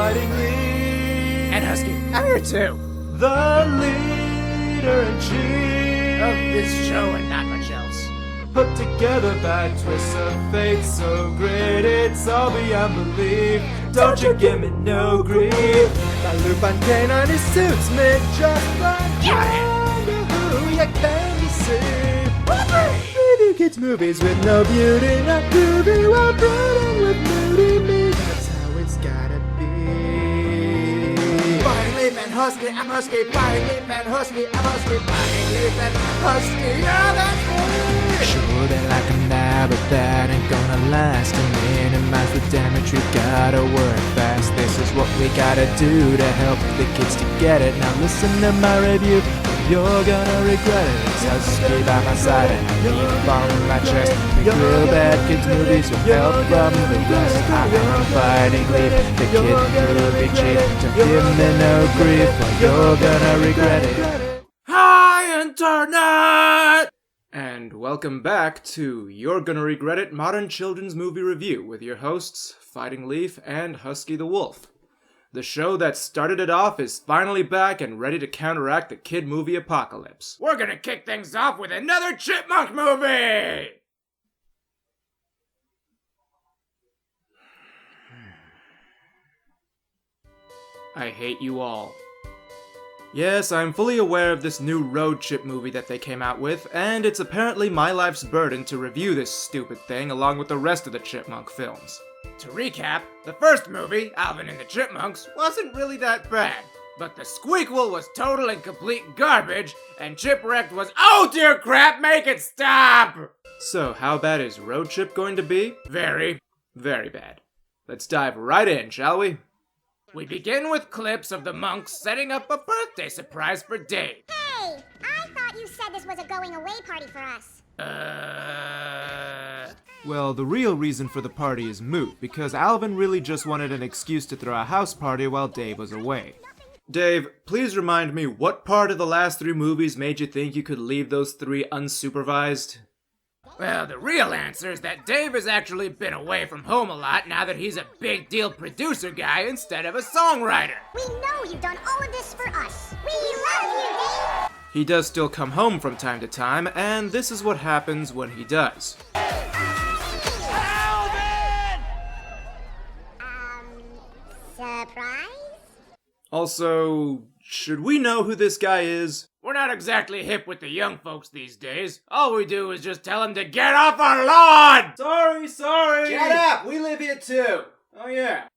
Fighting Leaf. And Husky, I'm here too. The leader-in-chief Of this show and not much else. put together by twists of fate so great it's all beyond belief. Don't you give me no grief. That Lupin canine his suits made just like Wonder Who you can see. Review kids movies with no beauty, not groovy, while brooding with moody me. That's how it's gotta be. Fighting Leaf and Husky, I'm Husky. Fighting Leaf and Husky, I'm Husky. Fighting Leaf and Husky, yeah, that's me. Sure, they like them now, but that ain't gonna last. To minimize the damage, we gotta work fast. This is what we gotta do to help the kids to get it. Now listen to my review, you're gonna regret it. It's Husky by my side and I need a bomb in my chest. Make real bad kids movies with help from the rest. I am Fighting Leaf, the kid movie chief. Don't give me no grief, or you're gonna regret it. Hi, Internet! And welcome back to You're Gonna Regret It Modern Children's Movie Review with your hosts, Fighting Leaf and Husky the Wolf. The show that started it off is finally back and ready to counteract the kid movie apocalypse. We're gonna kick things off with another Chipmunk movie! I hate you all. Yes, I'm fully aware of this new road chip movie that they came out with, and it's apparently my life's burden to review this stupid thing along with the rest of the Chipmunk films. To recap, the first movie, Alvin and the Chipmunks, wasn't really that bad. But the Squeakquel was total and complete garbage, and Chipwrecked was— oh dear crap, make it stop! So, how bad is Road Chip going to be? Very. Very bad. Let's dive right in, shall we? We begin with clips of the monks setting up a birthday surprise for Dave. Hey, I thought you said this was a going away party for us. Well, the real reason for the party is moot, because Alvin really just wanted an excuse to throw a house party while Dave was away. Dave, please remind me what part of the last 3 movies made you think you could leave those 3 unsupervised? Well, the real answer is that Dave has actually been away from home a lot now that he's a big deal producer guy instead of a songwriter. We know you've done all of this for us. We love you, Dave. He does still come home from time to time, and this is what happens when he does. Surprise? Also, should we know who this guy is? We're not exactly hip with the young folks these days. All we do is just tell them to get off our lawn! Sorry! Shut up! We live here too! Oh yeah.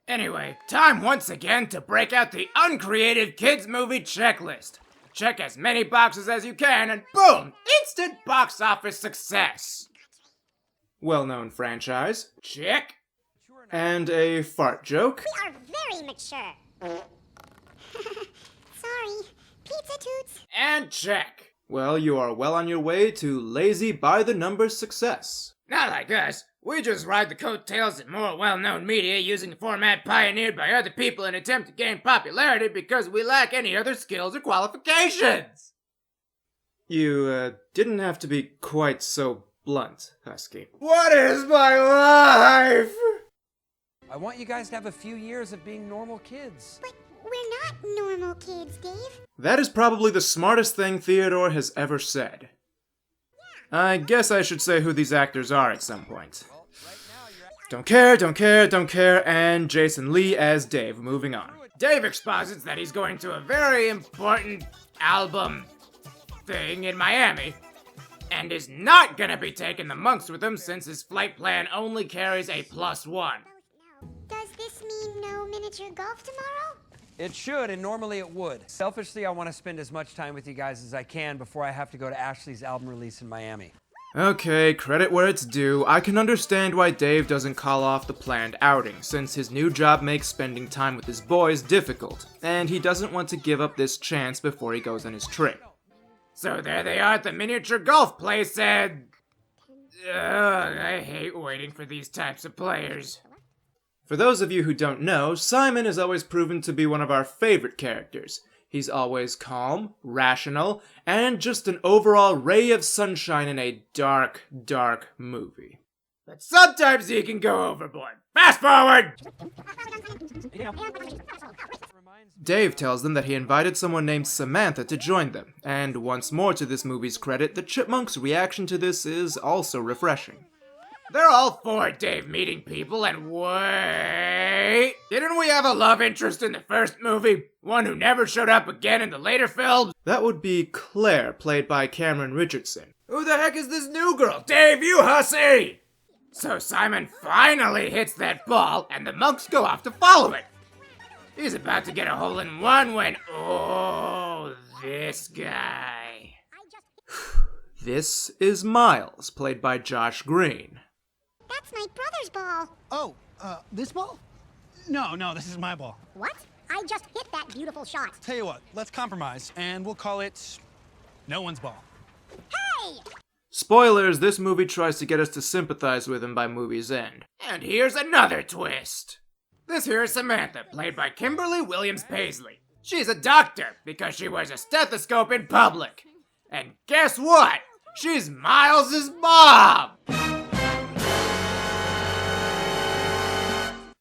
Anyway, time once again to break out the uncreative kids movie checklist. Check as many boxes as you can and boom! Instant box office success! Well-known franchise. Check. And a fart joke. We are very mature. Sorry. Pizza toots. And check. Well, you are well on your way to lazy by-the-numbers success. Not like us. We just ride the coattails of more well-known media using the format pioneered by other people in an attempt to gain popularity because we lack any other skills or qualifications. You, didn't have to be quite so blunt, Husky. What is my life? I want you guys to have a few years of being normal kids. But we're not normal kids, Dave. That is probably the smartest thing Theodore has ever said. I guess I should say who these actors are at some point. Don't care, and Jason Lee as Dave. Moving on. Dave exposits that he's going to a very important album thing in Miami, and is not gonna be taking the monks with him since his flight plan only carries a +1. Does this mean no miniature golf tomorrow? It should, and normally it would. Selfishly, I want to spend as much time with you guys as I can before I have to go to Ashley's album release in Miami. Okay, credit where it's due. I can understand why Dave doesn't call off the planned outing, since his new job makes spending time with his boys difficult, and he doesn't want to give up this chance before he goes on his trip. So there they are at the miniature golf place, and I hate waiting for these types of players. For those of you who don't know, Simon has always proven to be one of our favorite characters. He's always calm, rational, and just an overall ray of sunshine in a dark, dark movie. But sometimes he can go overboard. Fast forward! Dave tells them that he invited someone named Samantha to join them, and once more to this movie's credit, the Chipmunks' reaction to this is also refreshing. They're all for Dave meeting people, and wait, didn't we have a love interest in the first movie? One who never showed up again in the later films? That would be Claire, played by Cameron Richardson. Who the heck is this new girl? Dave, you hussy! So Simon finally hits that ball, and the monks go off to follow it. He's about to get a hole in one when, oh, this guy. This is Miles, played by Josh Green. That's my brother's ball. Oh, this ball? No, this is my ball. What? I just hit that beautiful shot. Tell you what, let's compromise, and we'll call it no one's ball. Hey! Spoilers, this movie tries to get us to sympathize with him by movie's end. And here's another twist. This here is Samantha, played by Kimberly Williams Paisley. She's a doctor because she wears a stethoscope in public. And guess what? She's Miles's mom!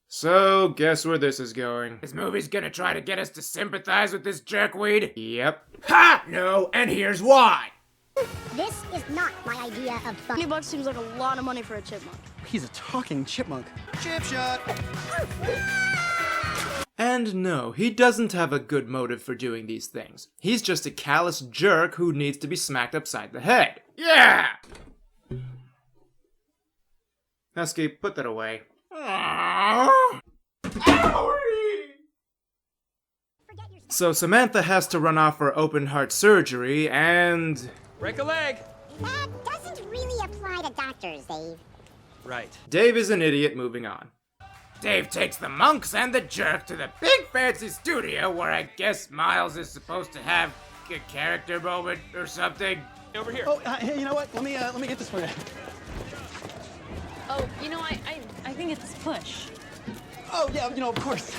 So, guess where this is going? This movie's gonna try to get us to sympathize with this jerkweed? Yep. Ha! No, and here's why. This is not my idea of fun. $20 seems like a lot of money for a chipmunk. He's a talking chipmunk. Chip shot! And no, he doesn't have a good motive for doing these things. He's just a callous jerk who needs to be smacked upside the head. Yeah! Husky, put that away. Aww. Owie! So Samantha has to run off for open heart surgery and... Break a leg. That doesn't really apply to doctors, Dave. Right. Dave is an idiot. Moving on. Dave takes the monks and the jerk to the big fancy studio where I guess Miles is supposed to have a character moment or something. Over here. Oh, hey, you know what? Let me get this for you. Oh, you know, I think it's push. Oh, yeah, of course.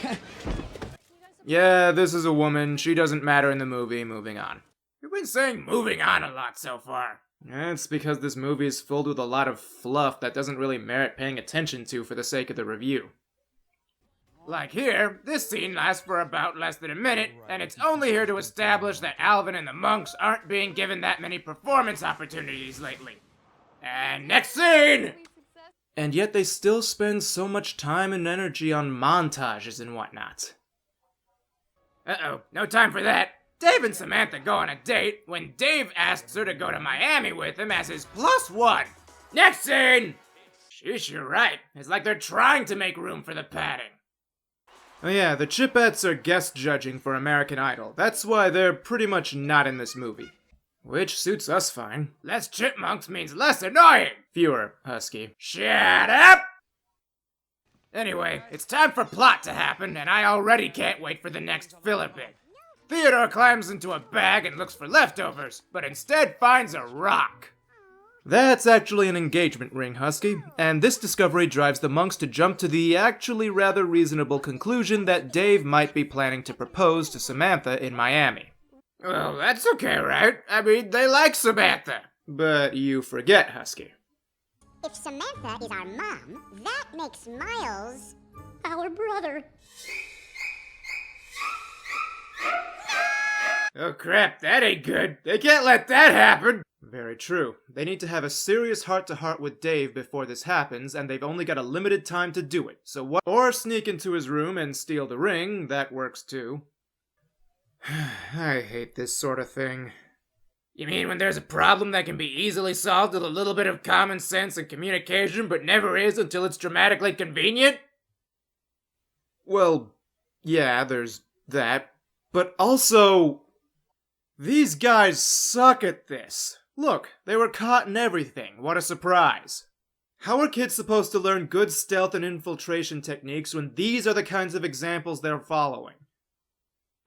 Yeah, this is a woman. She doesn't matter in the movie. Moving on. You've been saying moving on a lot so far. It's because this movie is filled with a lot of fluff that doesn't really merit paying attention to for the sake of the review. Like here, this scene lasts for about less than a minute, and it's only here to establish that Alvin and the monks aren't being given that many performance opportunities lately. And next scene! And yet they still spend so much time and energy on montages and whatnot. Uh-oh, no time for that. Dave and Samantha go on a date when Dave asks her to go to Miami with him as his +1. Next scene! Sheesh, you're right. It's like they're trying to make room for the padding. Oh yeah, the Chipettes are guest judging for American Idol. That's why they're pretty much not in this movie. Which suits us fine. Less chipmunks means less annoying. Fewer, Husky. Shut up! Anyway, it's time for plot to happen, and I already can't wait for the next filler bit. Theodore climbs into a bag and looks for leftovers, but instead finds a rock. That's actually an engagement ring, Husky, and this discovery drives the monks to jump to the actually rather reasonable conclusion that Dave might be planning to propose to Samantha in Miami. Well, that's okay, right? I mean, they like Samantha. But you forget, Husky. If Samantha is our mom, that makes Miles our brother. Oh crap, that ain't good. They can't let that happen. Very true. They need to have a serious heart-to-heart with Dave before this happens, and they've only got a limited time to do it. So what? Or sneak into his room and steal the ring. That works too. I hate this sort of thing. You mean when there's a problem that can be easily solved with a little bit of common sense and communication, but never is until it's dramatically convenient? Well, yeah, there's that. But also, these guys suck at this. Look, they were caught in everything. What a surprise. How are kids supposed to learn good stealth and infiltration techniques when these are the kinds of examples they're following?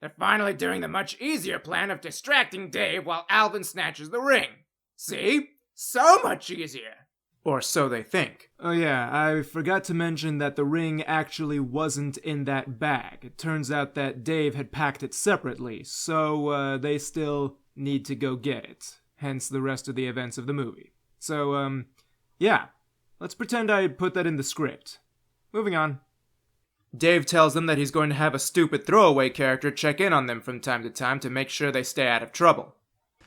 They're finally doing the much easier plan of distracting Dave while Alvin snatches the ring. See? So much easier. Or so they think. Oh yeah, I forgot to mention that the ring actually wasn't in that bag. It turns out that Dave had packed it separately, so they still need to go get it. Hence the rest of the events of the movie. So, yeah. Let's pretend I put that in the script. Moving on. Dave tells them that he's going to have a stupid throwaway character check in on them from time to make sure they stay out of trouble.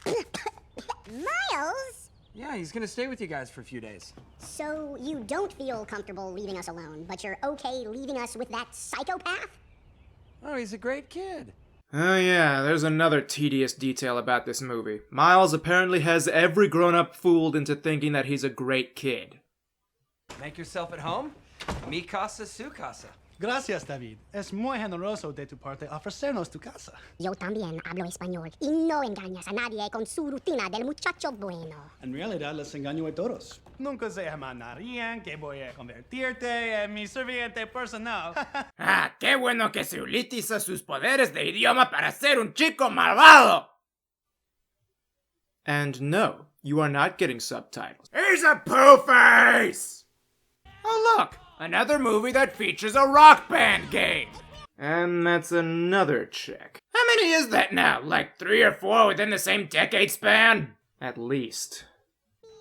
Miles? Yeah, he's gonna stay with you guys for a few days. So you don't feel comfortable leaving us alone, but you're okay leaving us with that psychopath? Oh, he's a great kid. Oh yeah, there's another tedious detail about this movie. Miles apparently has every grown-up fooled into thinking that he's a great kid. Make yourself at home? Mi casa, su casa. Gracias, David. Es muy generoso de tu parte ofrecernos tu casa. Yo también hablo español y no engañas a nadie con su rutina del muchacho bueno. En realidad, les engaño a todos. Nunca se imaginarían que voy a convertirte en mi sirviente personal. Ah, qué bueno que se utiliza sus poderes de idioma para ser un chico malvado. And no, you are not getting subtitles. He's a poo-face! Oh look, another movie that features a rock band game. And that's another check. How many is that now? Like 3 or 4 within the same decade span? At least.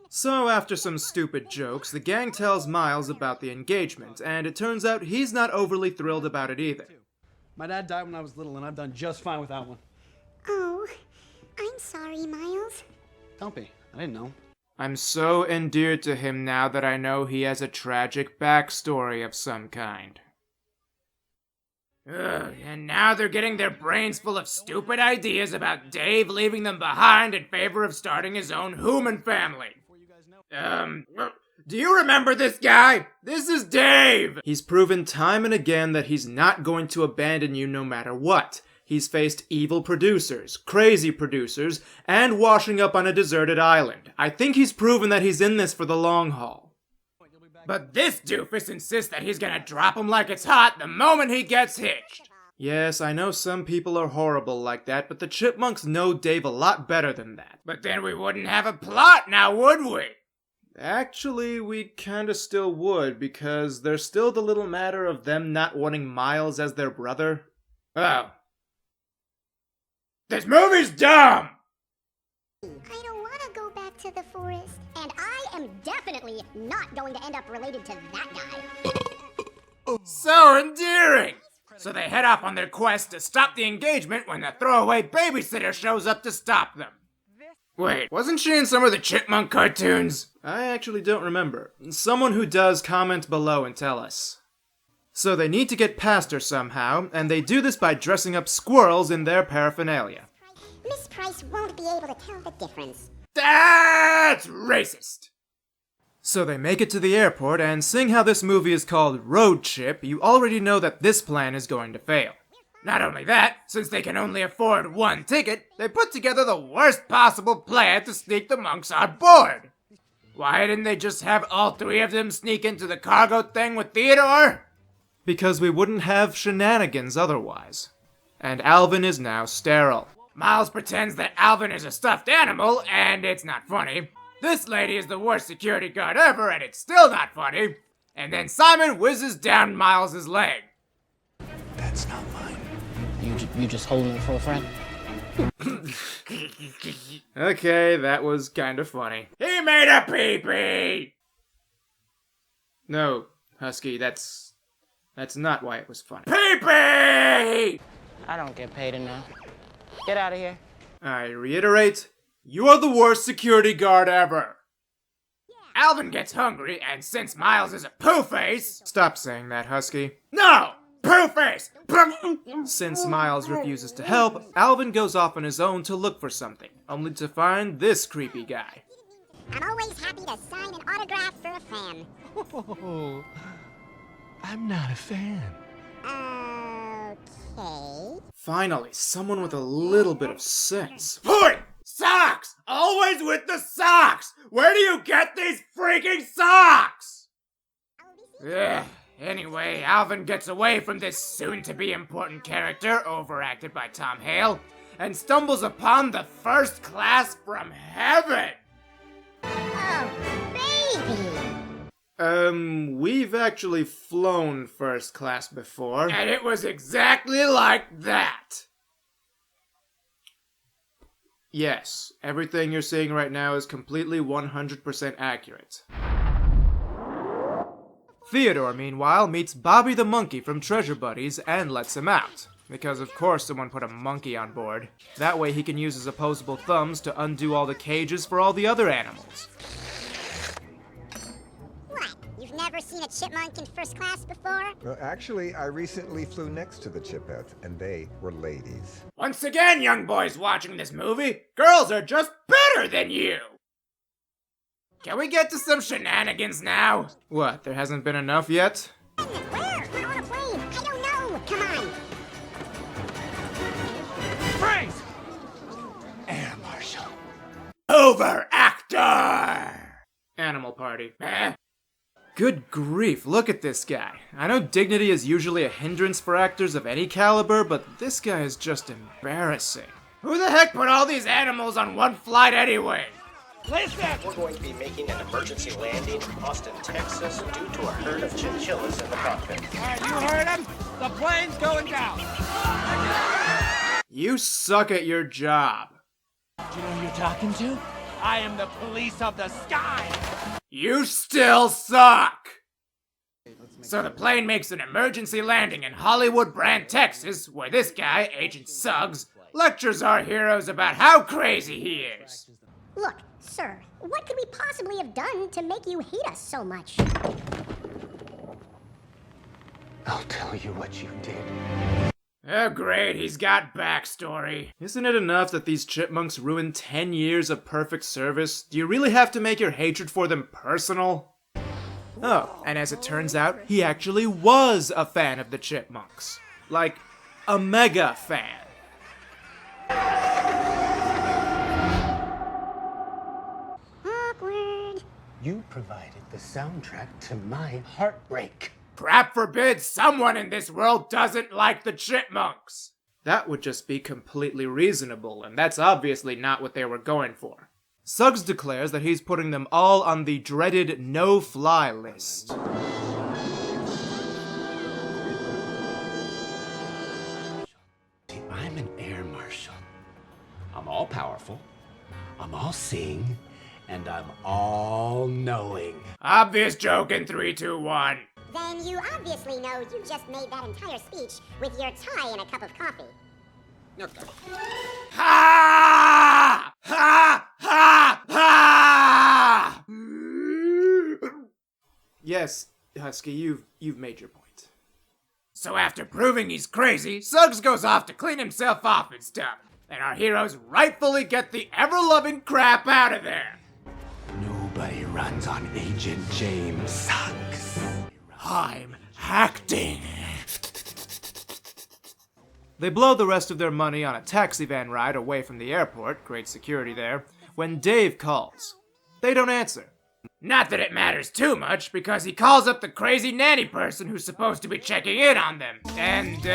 So after some stupid jokes, the gang tells Miles about the engagement, and it turns out he's not overly thrilled about it either. My dad died when I was little, and I've done just fine without one. Oh, I'm sorry, Miles. Don't be. I didn't know. I'm so endeared to him now that I know he has a tragic backstory of some kind. Ugh, and now they're getting their brains full of stupid ideas about Dave leaving them behind in favor of starting his own human family. Do you remember this guy? This is Dave! He's proven time and again that he's not going to abandon you no matter what. He's faced evil producers, crazy producers, and washing up on a deserted island. I think he's proven that he's in this for the long haul. But this doofus insists that he's gonna drop him like it's hot the moment he gets hitched. Yes, I know some people are horrible like that, but the Chipmunks know Dave a lot better than that. But then we wouldn't have a plot now, would we? Actually, we kinda still would, because there's still the little matter of them not wanting Miles as their brother. Oh. This movie's dumb! I don't want to go back to the forest. And I am definitely not going to end up related to that guy. So endearing! So they head off on their quest to stop the engagement when the throwaway babysitter shows up to stop them. Wait, wasn't she in some of the Chipmunk cartoons? I actually don't remember. Someone who does, comment below and tell us. So they need to get past her somehow, and they do this by dressing up squirrels in their paraphernalia. Miss Price won't be able to tell the difference. That's racist! So they make it to the airport, and seeing how this movie is called Road Chip, you already know that this plan is going to fail. Not only that, since they can only afford one ticket, they put together the worst possible plan to sneak the monks on board. Why didn't they just have all 3 of them sneak into the cargo thing with Theodore? Because we wouldn't have shenanigans otherwise. And Alvin is now sterile. Miles pretends that Alvin is a stuffed animal, and it's not funny. This lady is the worst security guard ever, and it's still not funny. And then Simon whizzes down Miles's leg. That's not mine. You just holding it for a friend? Okay, that was kinda funny. He made a pee-pee! No, Husky, that's not why it was funny. Pee-pee! I don't get paid enough. Get out of here. I reiterate, you are the worst security guard ever. Alvin gets hungry, and since Miles is a poo-face... Stop saying that, Husky. No! Poo-face! Since Miles refuses to help, Alvin goes off on his own to look for something, only to find this creepy guy. I'm always happy to sign an autograph for a fan. Oh, I'm not a fan. Okay. Finally, someone with a little bit of sense. Point! Socks! Always with the socks! Where do you get these freaking socks? Ugh. Anyway, Alvin gets away from this soon-to-be important character, overacted by Tom Hale, and stumbles upon the first class from heaven! Oh, baby! We've actually flown first class before. And it was exactly like that! Yes, everything you're seeing right now is completely 100% accurate. Theodore, meanwhile, meets Bobby the monkey from Treasure Buddies and lets him out. Because of course someone put a monkey on board. That way he can use his opposable thumbs to undo all the cages for all the other animals. What? You've never seen a chipmunk in first class before? Well, actually, I recently flew next to the Chipettes, and they were ladies. Once again, young boys watching this movie, girls are just better than you! Can we get to some shenanigans now? What, there hasn't been enough yet? Where? We're on a plane. I don't know. Come on. Freeze! Air Marshal. Overactor! Animal Party. Eh? Good grief, look at this guy. I know dignity is usually a hindrance for actors of any caliber, but this guy is just embarrassing. Who the heck put all these animals on one flight anyway? We're going to be making an emergency landing in Austin, Texas, due to a herd of chinchillas in the cockpit. You heard him? The plane's going down. You suck at your job. Do you know who you're talking to? I am the police of the sky. You still suck! So the plane makes an emergency landing in Hollywood Brand, Texas, where this guy, Agent Suggs, lectures our heroes about how crazy he is. Look, sir, what could we possibly have done to make you hate us so much? I'll tell you what you did. Oh great, he's got backstory. Isn't it enough that these chipmunks ruined 10 years of perfect service? Do you really have to make your hatred for them personal? Oh, and as it turns out, he actually was a fan of the chipmunks. Like, a mega fan. Awkward. You provided the soundtrack to my heartbreak. Crap forbid someone in this world doesn't like the chipmunks. That would just be completely reasonable, and that's obviously not what they were going for. Suggs declares that he's putting them all on the dreaded no-fly list. I'm an air marshal. I'm all powerful, I'm all seeing, and I'm all knowing. Obvious joke in 3, 2, 1. Then you obviously know you just made that entire speech with your tie and a cup of coffee. Ha! Ha! Ha! Ha! Yes, Husky, you've made your point. So after proving he's crazy, Suggs goes off to clean himself off and stuff. And our heroes rightfully get the ever-loving crap out of there. Nobody runs on Agent James Suggs. I'm acting. They blow the rest of their money on a taxi van ride away from the airport, great security there, when Dave calls. They don't answer. Not that it matters too much, because he calls up the crazy nanny person who's supposed to be checking in on them. And, They've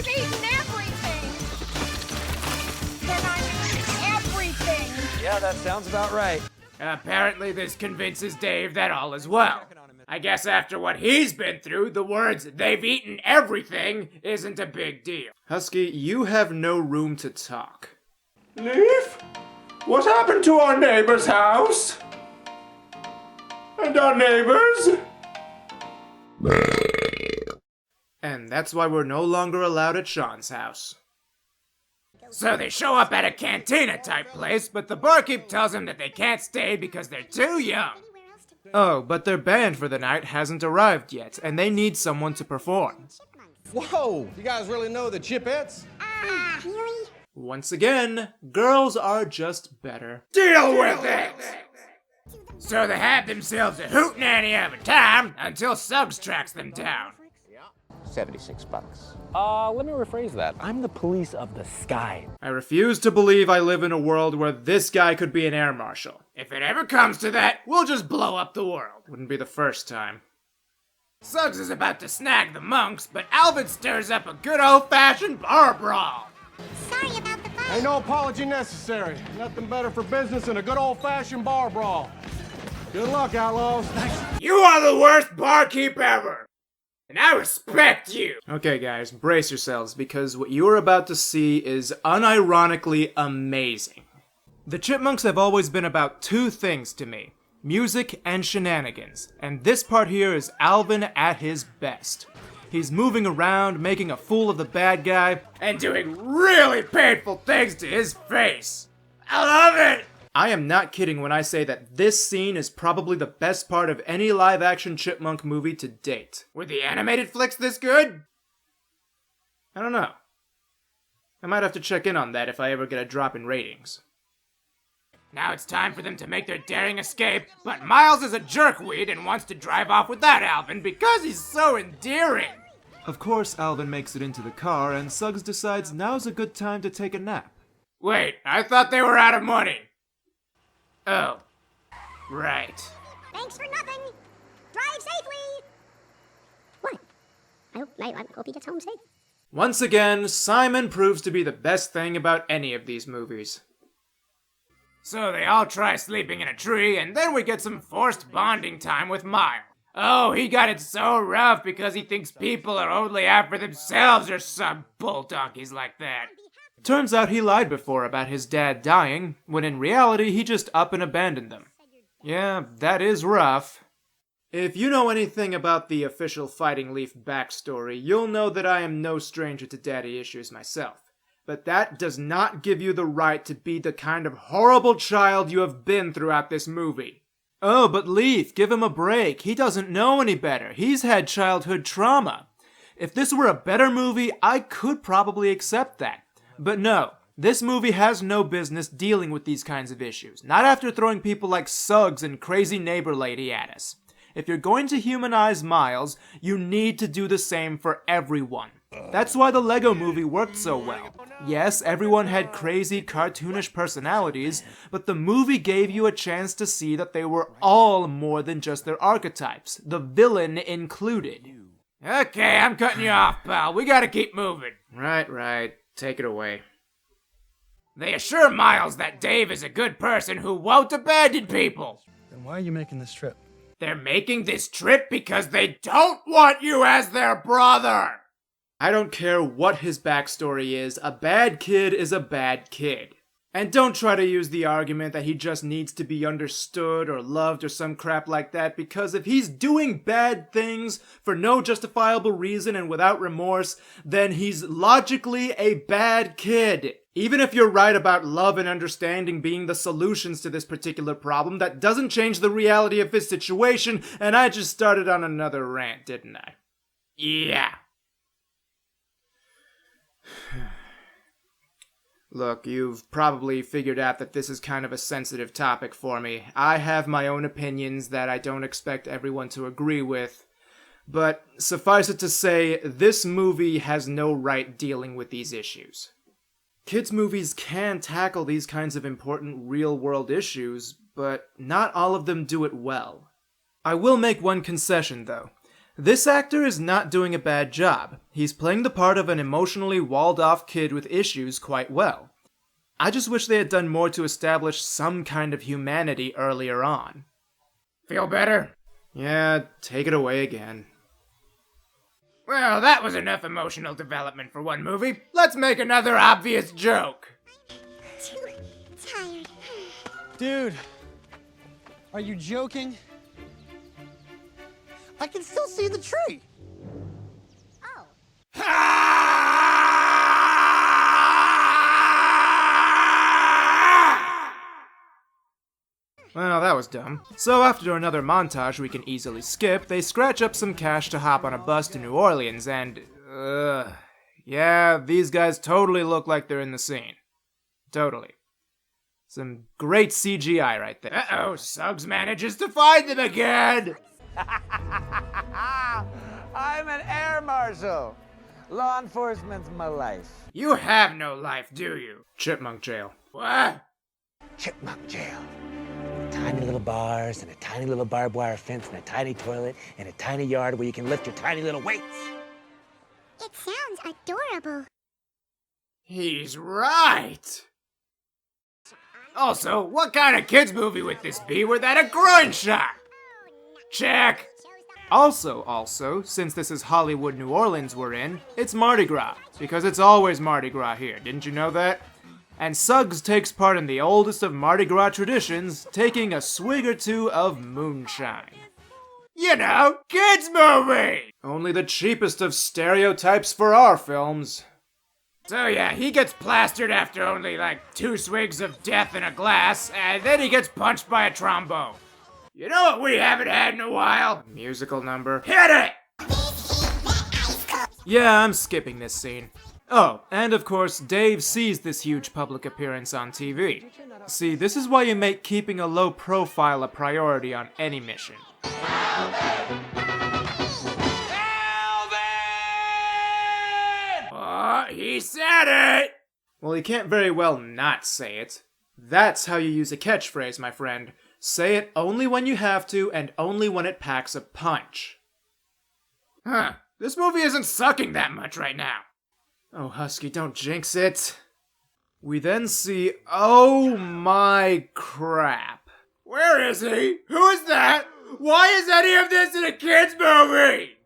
eaten everything. Then I mean everything. Yeah, that sounds about right. apparently this convinces Dave that all is well. I guess after what he's been through, the words, "they've eaten everything," isn't a big deal. Husky, you have no room to talk. Leaf? What happened to our neighbor's house? And our neighbors? And that's why we're no longer allowed at Sean's house. So they show up at a cantina-type place, but the barkeep tells them that they can't stay because they're too young. Oh, but their band for the night hasn't arrived yet, and they need someone to perform. Whoa! You guys really know the Chipettes? Really? Once again, girls are just better. Deal with it! So they have themselves a hootenanny of a time until Suggs tracks them down. $76. Let me rephrase that. I'm the police of the sky. I refuse to believe I live in a world where this guy could be an air marshal. If it ever comes to that, we'll just blow up the world. Wouldn't be the first time. Suggs is about to snag the monks, but Alvin stirs up a good old-fashioned bar brawl. Sorry about the fire. Ain't no apology necessary. Nothing better for business than a good old-fashioned bar brawl. Good luck, outlaws. You are the worst barkeep ever! And I respect you! Okay guys, brace yourselves, because what you are about to see is unironically amazing. The Chipmunks have always been about two things to me. music, and shenanigans. And this part here is Alvin at his best. He's moving around, making a fool of the bad guy, and doing really painful things to his face. I love it! I am not kidding when I say that this scene is probably the best part of any live-action Chipmunk movie to date. Were the animated flicks this good? I don't know. I might have to check in on that if I ever get a drop in ratings. Now it's time for them to make their daring escape, but Miles is a jerkweed and wants to drive off without Alvin because he's so endearing. Of course, Alvin makes it into the car, and Suggs decides now's a good time to take a nap. Wait, I thought they were out of money. Oh, right. Thanks for nothing. Drive safely. What? I hope he gets home safe. Once again, Simon proves to be the best thing about any of these movies. So they all try sleeping in a tree, and then we get some forced bonding time with Miles. Oh, he got it so rough because he thinks people are only out for themselves or some bull donkeys like that. Turns out he lied before about his dad dying, when in reality he just up and abandoned them. Yeah, that is rough. If you know anything about the official Fighting Leaf backstory, you'll know that I am no stranger to daddy issues myself. But that does not give you the right to be the kind of horrible child you have been throughout this movie. Oh, but Leaf, give him a break. He doesn't know any better. He's had childhood trauma. If this were a better movie, I could probably accept that. But no, this movie has no business dealing with these kinds of issues. Not after throwing people like Suggs and Crazy Neighbor Lady at us. If you're going to humanize Miles, you need to do the same for everyone. That's why the Lego movie worked so well. Yes, everyone had crazy, cartoonish personalities, but the movie gave you a chance to see that they were all more than just their archetypes, the villain included. Okay, I'm cutting you off, pal. We gotta keep moving. Right. Take it away. They assure Miles that Dave is a good person who won't abandon people. Then why are you making this trip? They're making this trip because they don't want you as their brother. I don't care what his backstory is, a bad kid is a bad kid. And don't try to use the argument that he just needs to be understood or loved or some crap like that, because if he's doing bad things for no justifiable reason and without remorse, then he's logically a bad kid. Even if you're right about love and understanding being the solutions to this particular problem, that doesn't change the reality of his situation, and I just started on another rant, didn't I? Yeah. Look, you've probably figured out that this is kind of a sensitive topic for me. I have my own opinions that I don't expect everyone to agree with. But suffice it to say, this movie has no right dealing with these issues. Kids' movies can tackle these kinds of important real-world issues, but not all of them do it well. I will make one concession, though. This actor is not doing a bad job. He's playing the part of an emotionally walled-off kid with issues quite well. I just wish they had done more to establish some kind of humanity earlier on. Feel better? Yeah, take it away again. Well, that was enough emotional development for one movie. Let's make another obvious joke. Too tired. Dude, are you joking? I can still see the tree. Oh. Well, that was dumb. So after another montage we can easily skip, they scratch up some cash to hop on a bus to New Orleans and, yeah, these guys totally look like they're in the scene. Totally. Some great CGI right there. Uh-oh, Suggs manages to find them again! I'm an air marshal. Law enforcement's my life. You have no life, do you? Chipmunk jail. What? Chipmunk jail. Tiny little bars and a tiny little barbed wire fence and a tiny toilet and a tiny yard where you can lift your tiny little weights. It sounds adorable. He's right! Also, what kind of kids movie would this be without a groin shot? Check! Also, since this is Hollywood, New Orleans we're in, it's Mardi Gras, because it's always Mardi Gras here, didn't you know that? and Suggs takes part in the oldest of Mardi Gras traditions, taking a swig or two of moonshine. You know, kids' movie! Only the cheapest of stereotypes for our films. So yeah, he gets plastered after only like 2 swigs of death in a glass, and then he gets punched by a trombone. You know what we haven't had in a while? Musical number. Hit it! Yeah, I'm skipping this scene. Oh, and of course, Dave sees this huge public appearance on TV. See, this is why you make keeping a low profile a priority on any mission. Oh, he said it! Well, he can't very well not say it. That's how you use a catchphrase, my friend. Say it only when you have to, and only when it packs a punch. Huh. This movie isn't sucking that much right now. Oh, Husky, don't jinx it. We then see... Oh my crap. Where is he? Who is that? Why is any of this in a kid's movie?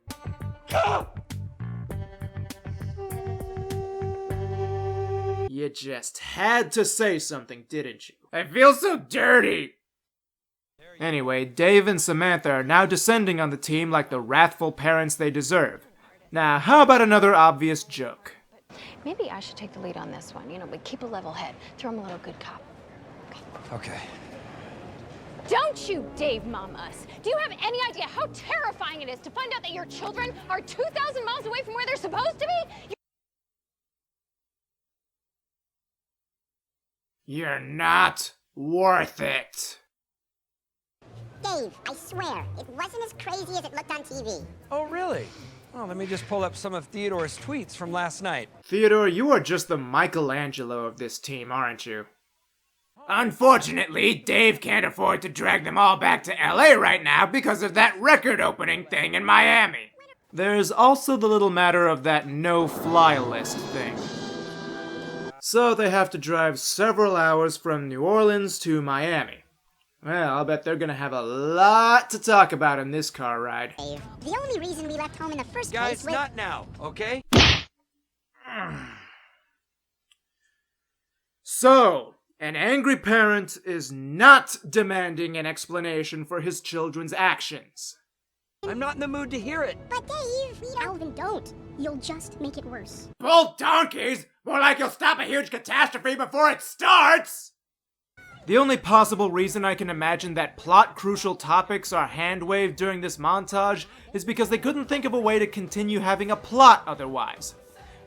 You just had to say something, didn't you? I feel so dirty. Anyway, Dave and Samantha are now descending on the team like the wrathful parents they deserve. Now, how about another obvious joke? Maybe I should take the lead on this one. You know, we keep a level head. Throw him a little good cop. Okay. Don't you Dave mom us. Do you have any idea how terrifying it is to find out that your children are 2,000 miles away from where they're supposed to be? You're not worth it. Dave, I swear, it wasn't as crazy as it looked on TV. Oh, really? Well, let me just pull up some of Theodore's tweets from last night. Theodore, you are just the Michelangelo of this team, aren't you? Unfortunately, Dave can't afford to drag them all back to LA right now because of that record opening thing in Miami. There's also the little matter of that no-fly list thing. So they have to drive several hours from New Orleans to Miami. Well, I'll bet they're gonna have a lot to talk about in this car ride. Dave, the only reason we left home in the first Guys, place was... not now, okay? So, an angry parent is not demanding an explanation for his children's actions. I'm not in the mood to hear it. But Dave, Alvin, don't. You'll just make it worse. Bull donkeys! More like you'll stop a huge catastrophe before it starts! The only possible reason I can imagine that plot-crucial topics are hand-waved during this montage is because they couldn't think of a way to continue having a plot otherwise.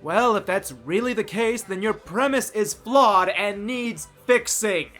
Well, if that's really the case, then your premise is flawed and needs fixing.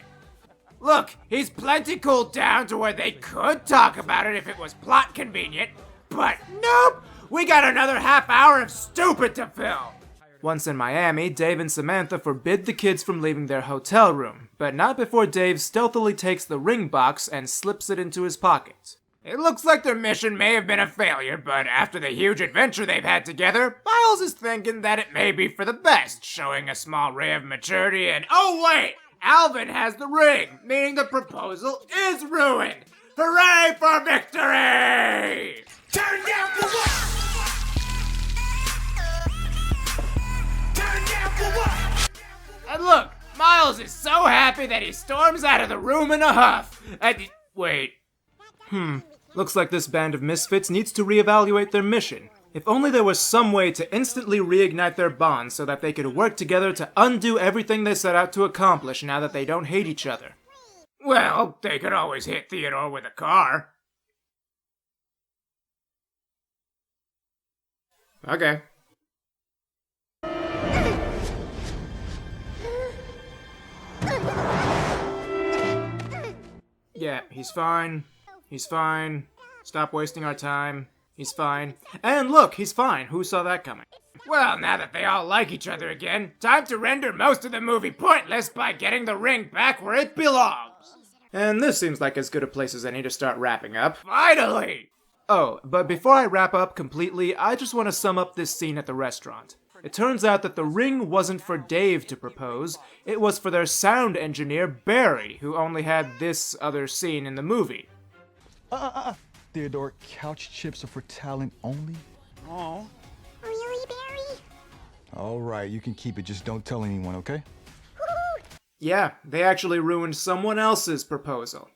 Look, he's plenty cooled down to where they could talk about it if it was plot convenient, but nope! We got another half hour of stupid to fill! Once in Miami, Dave and Samantha forbid the kids from leaving their hotel room, but not before Dave stealthily takes the ring box and slips it into his pocket. It looks like their mission may have been a failure, but after the huge adventure they've had together, Miles is thinking that it may be for the best, showing a small ray of maturity and— oh wait! Alvin has the ring, meaning the proposal is ruined! Hooray for victory! Turn down for what? Turn down for what? And look, Miles is so happy that he storms out of the room in a huff. Wait. Looks like this band of misfits needs to reevaluate their mission. If only there was some way to instantly reignite their bond so that they could work together to undo everything they set out to accomplish now that they don't hate each other. Well, they could always hit Theodore with a car. Okay. Yeah, he's fine. He's fine. Stop wasting our time. He's fine. And look, he's fine. Who saw that coming? Well, now that they all like each other again, time to render most of the movie pointless by getting the ring back where it belongs. And this seems like as good a place as any to start wrapping up. Finally! Oh, but before I wrap up completely, I just want to sum up this scene at the restaurant. It turns out that the ring wasn't for Dave to propose, it was for their sound engineer, Barry, who only had this other scene in the movie. Theodore, couch chips are for talent only? Oh. Really, Barry? All right, you can keep it, just don't tell anyone, okay? Woohoo! Yeah, they actually ruined someone else's proposal.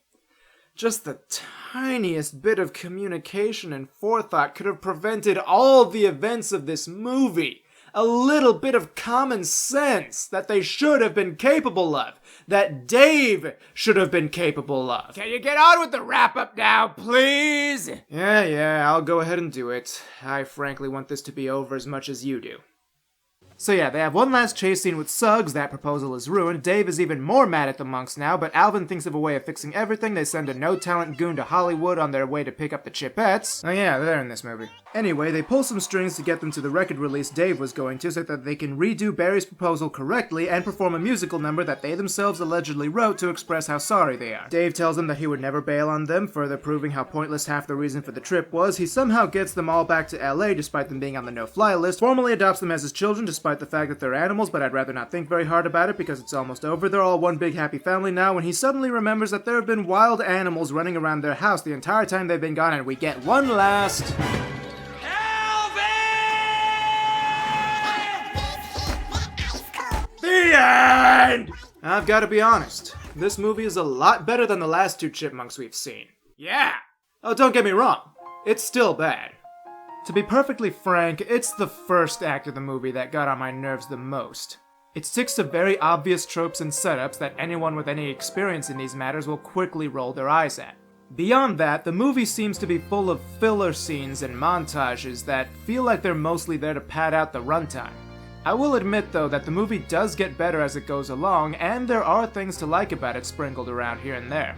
Just the tiniest bit of communication and forethought could have prevented all the events of this movie. A little bit of common sense that they should have been capable of. That Dave should have been capable of. Can you get on with the wrap-up now, please? Yeah, I'll go ahead and do it. I frankly want this to be over as much as you do. So yeah, they have one last chase scene with Suggs. That proposal is ruined. Dave is even more mad at the monks now, but Alvin thinks of a way of fixing everything. They send a no-talent goon to Hollywood on their way to pick up the Chipettes. Oh yeah, they're in this movie. Anyway, they pull some strings to get them to the record release Dave was going to so that they can redo Barry's proposal correctly and perform a musical number that they themselves allegedly wrote to express how sorry they are. Dave tells them that he would never bail on them, further proving how pointless half the reason for the trip was. He somehow gets them all back to LA despite them being on the no-fly list, formally adopts them as his children despite the fact that they're animals, but I'd rather not think very hard about it because it's almost over. They're all one big happy family now, when he suddenly remembers that there have been wild animals running around their house the entire time they've been gone, and we get one last... The end! I've got to be honest. This movie is a lot better than the last two Chipmunks we've seen. Yeah. Oh, don't get me wrong. It's still bad. To be perfectly frank, it's the first act of the movie that got on my nerves the most. It sticks to very obvious tropes and setups that anyone with any experience in these matters will quickly roll their eyes at. Beyond that, the movie seems to be full of filler scenes and montages that feel like they're mostly there to pad out the runtime. I will admit, though, that the movie does get better as it goes along, and there are things to like about it sprinkled around here and there.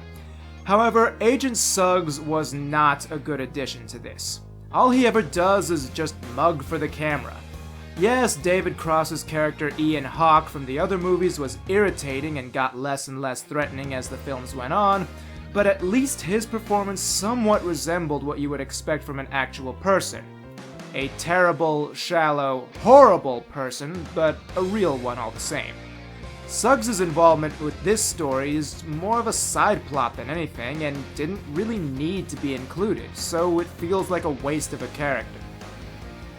However, Agent Suggs was not a good addition to this. All he ever does is just mug for the camera. Yes, David Cross's character Ian Hawke from the other movies was irritating and got less and less threatening as the films went on, but at least his performance somewhat resembled what you would expect from an actual person. A terrible, shallow, horrible person, but a real one all the same. Suggs' involvement with this story is more of a side plot than anything, and didn't really need to be included, so it feels like a waste of a character.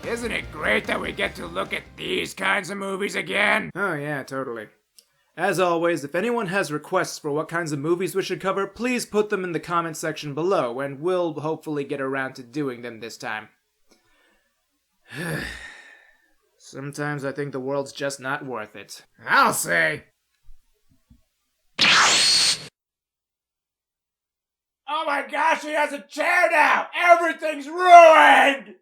Isn't it great that we get to look at these kinds of movies again? Oh yeah, totally. As always, if anyone has requests for what kinds of movies we should cover, please put them in the comment section below, and we'll hopefully get around to doing them this time. Sometimes I think the world's just not worth it. I'll say. Oh my gosh, he has a chair now! Everything's ruined!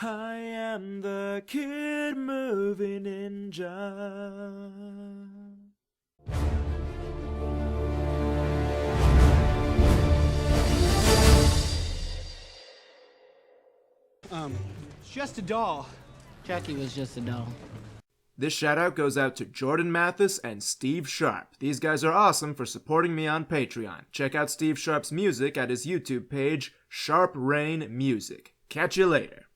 I am the kid movie ninja. It's just a doll. Chucky was just a doll. This shout out goes out to Jordan Mathis and Steve Sharp. These guys are awesome for supporting me on Patreon. Check out Steve Sharp's music at his YouTube page, Sharp Rain Music. Catch you later.